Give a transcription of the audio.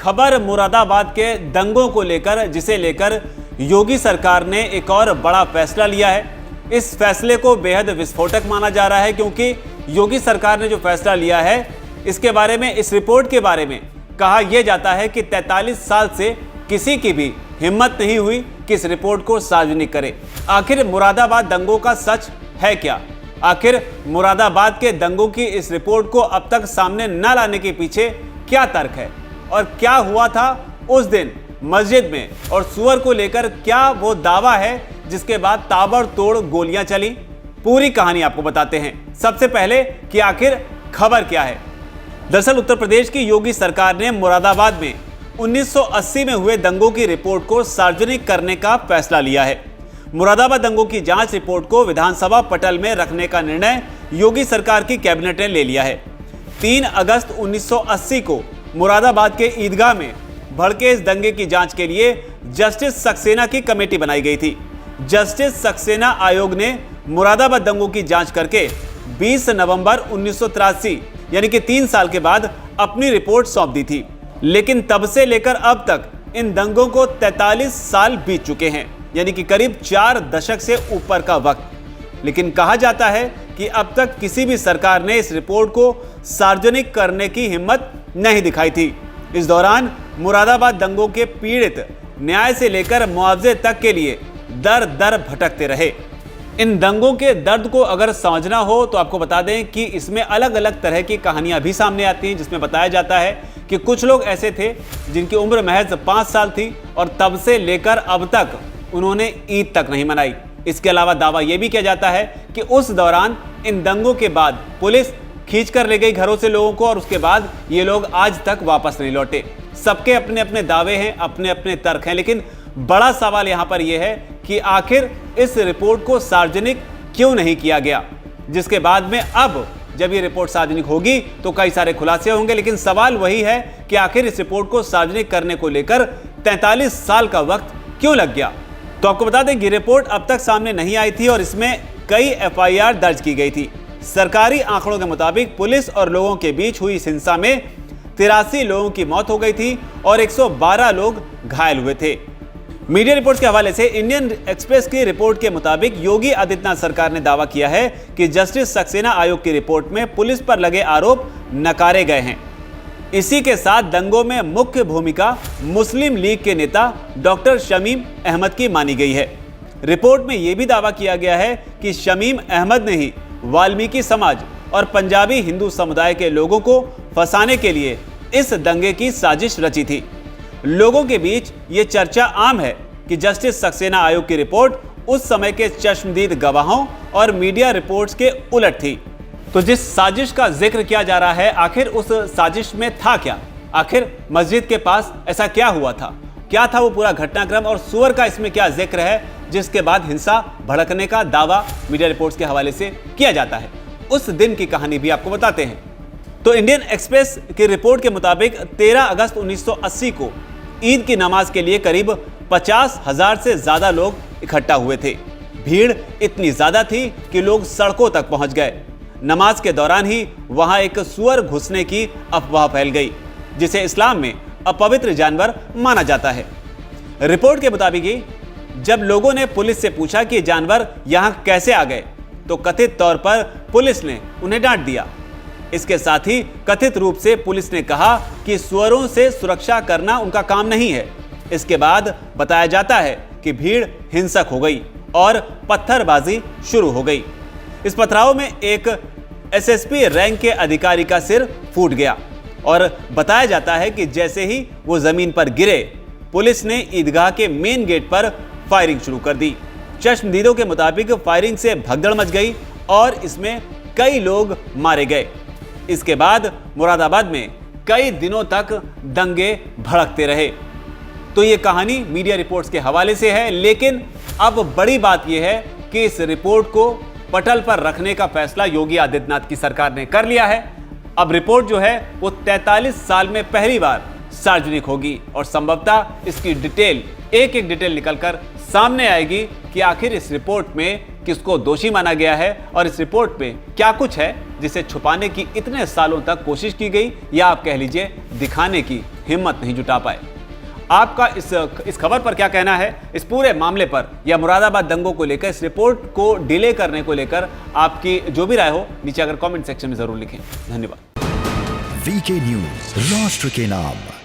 खबर मुरादाबाद के दंगों को लेकर, जिसे लेकर योगी सरकार ने एक और बड़ा फैसला लिया है। इस फैसले को बेहद विस्फोटक माना जा रहा है, क्योंकि योगी सरकार ने जो फैसला लिया है इसके बारे में, इस रिपोर्ट के बारे में कहा यह जाता है कि 43 साल से किसी की भी हिम्मत नहीं हुई कि इस रिपोर्ट को सार्वजनिक करे। आखिर मुरादाबाद दंगों का सच है क्या? आखिर मुरादाबाद के दंगों की इस रिपोर्ट को अब तक सामने न लाने के पीछे क्या तर्क है, और क्या हुआ था उस दिन मस्जिद में, और सुअर को लेकर क्या वो दावा है जिसके बाद ताबड़तोड़ गोलियां चली? पूरी कहानी आपको बताते हैं। सबसे पहले कि आखिर खबर क्या है। दरअसल उत्तर प्रदेश की योगी सरकार ने मुरादाबाद में 1980 में हुए दंगों की रिपोर्ट को सार्वजनिक करने का फैसला लिया है। मुरादाबाद दंगों की जांच रिपोर्ट को विधानसभा पटल में रखने का निर्णय योगी सरकार की कैबिनेट ने ले लिया है। 3 अगस्त 1980 को मुरादाबाद के ईदगाह में भड़के इस दंगे की जांच के लिए जस्टिस सक्सेना की कमेटी बनाई गई थी। जस्टिस सक्सेना आयोग ने मुरादाबाद दंगों की जांच करके 20 नवंबर 1983 यानी कि 3 साल के बाद अपनी रिपोर्ट सौंप दी थी। लेकिन तब से लेकर अब तक इन दंगों को 43 साल बीत चुके हैं, यानी कि करीब 4 दशक से ऊपर का वक्त। लेकिन कहा जाता है कि अब तक किसी भी सरकार ने इस रिपोर्ट को सार्वजनिक करने की हिम्मत नहीं दिखाई थी। इस दौरान मुरादाबाद दंगों के पीड़ित न्याय से लेकर मुआवजे तक के लिए दर दर भटकते रहे। इन दंगों के दर्द को अगर समझना हो तो आपको बता दें कि इसमें अलग अलग तरह की कहानियां भी सामने आती हैं, जिसमें बताया जाता है कि कुछ लोग ऐसे थे जिनकी उम्र महज 5 साल थी और तब से लेकर अब तक उन्होंने ईद तक नहीं मनाई। इसके अलावा दावा यह भी किया जाता है कि उस दौरान इन दंगों के बाद पुलिस खींच कर ले गई घरों से लोगों को, और उसके बाद ये लोग आज तक वापस नहीं लौटे। सबके अपने अपने दावे हैं, अपने अपने तर्क हैं, लेकिन बड़ा सवाल यहां पर यह है कि आखिर इस रिपोर्ट को सार्वजनिक क्यों नहीं किया गया, जिसके बाद में अब जब ये रिपोर्ट सार्वजनिक होगी तो कई सारे खुलासे होंगे। लेकिन सवाल वही है कि आखिर इस रिपोर्ट को सार्वजनिक करने को लेकर 43 साल का वक्त क्यों लग गया। तो आपको बता दें कि रिपोर्ट अब तक सामने नहीं आई थी और इसमें कई FIR दर्ज की गई थी। सरकारी आंकड़ों के मुताबिक पुलिस और लोगों के बीच हुई इस हिंसा में 83 लोगों की मौत हो गई थी और 112 लोग घायल हुए थे। मीडिया रिपोर्ट्स के हवाले से इंडियन एक्सप्रेस की रिपोर्ट के मुताबिक योगी आदित्यनाथ सरकार ने दावा किया है कि जस्टिस सक्सेना आयोग की रिपोर्ट में पुलिस पर लगे आरोप नकारे गए हैं। इसी के साथ दंगों में मुख्य भूमिका मुस्लिम लीग के नेता डॉक्टर शमीम अहमद की मानी गई है। रिपोर्ट में यह भी दावा किया गया है कि शमीम अहमद ने ही वाल्मीकि समाज और पंजाबी हिंदू समुदाय के लोगों को फंसाने के लिए इस दंगे की साजिश रची थी। लोगों के बीच ये चर्चा आम है कि जस्टिस सक्सेना आयोग की रिपोर्ट उस समय के चश्मदीद गवाहों और मीडिया रिपोर्ट्स के उलट थी। तो जिस साजिश का जिक्र किया जा रहा है, आखिर उस साजिश में था क्या? आखिर मस्जिद के पास ऐसा क्या हुआ था? क्या था वो पूरा घटनाक्रम, और सुअर का इसमें क्या जिक्र है जिसके बाद हिंसा भड़कने का दावा मीडिया रिपोर्ट्स के हवाले से किया जाता है? उस दिन की कहानी भी आपको बताते हैं। तो इंडियन एक्सप्रेस की रिपोर्ट के मुताबिक 13 अगस्त 1980 को ईद की नमाज के लिए करीब 50,000 से ज्यादा लोग इकट्ठा हुए थे। भीड़ इतनी ज्यादा थी कि लोग सड़कों तक पहुंच गए। नमाज के दौरान ही वहां एक सुअर घुसने की अफवाह फैल गई, जिसे इस्लाम में अपवित्र जानवर माना जाता है। रिपोर्ट के मुताबिक जब लोगों ने पुलिस से पूछा कि जानवर यहां कैसे आ गए, तो कथित तौर पर पुलिस ने उन्हें डांट दिया। इसके साथ ही कथित रूप से पुलिस ने कहा कि सुअरों से सुरक्षा करना उनका काम नहीं है। इसके बाद बताया जाता है कि भीड़ हिंसक हो गई और पत्थरबाजी शुरू हो गई। इस पथराव में एक SSP रैंक के अधिकारी का सिर फूट गया और बताया जाता है कि जैसे ही वो जमीन पर गिरे, पुलिस ने ईदगाह के मेन गेट पर फायरिंग शुरू कर दी। चश्मदीदों के मुताबिक फायरिंग से भगदड़ मच गई और इसमें कई लोग मारे गए। इसके बाद मुरादाबाद में कई दिनों तक दंगे भड़कते रहे। तो ये कहानी मीडिया रिपोर्ट्स के हवाले से है, लेकिन अब बड़ी बात यह है कि इस रिपोर्ट को पटल पर रखने का फैसला योगी आदित्यनाथ की सरकार ने कर लिया है। अब रिपोर्ट जो है वो 43 साल में पहली बार सार्वजनिक होगी और संभवतः इसकी डिटेल, एक एक डिटेल निकलकर सामने आएगी कि आखिर इस रिपोर्ट में कि उसको दोषी माना गया है और इस रिपोर्ट में क्या कुछ है जिसे छुपाने की इतने सालों तक कोशिश की गई या आप कह लीजिए दिखाने की हिम्मत नहीं जुटा पाए। आपका इस खबर पर क्या कहना है, इस पूरे मामले पर या मुरादाबाद दंगों को लेकर, इस रिपोर्ट को डिले करने को लेकर आपकी जो भी राय हो नीचे अगर कमेंट सेक्शन में जरूर लिखें। धन्यवाद। वीके न्यूज, राष्ट्र के नाम।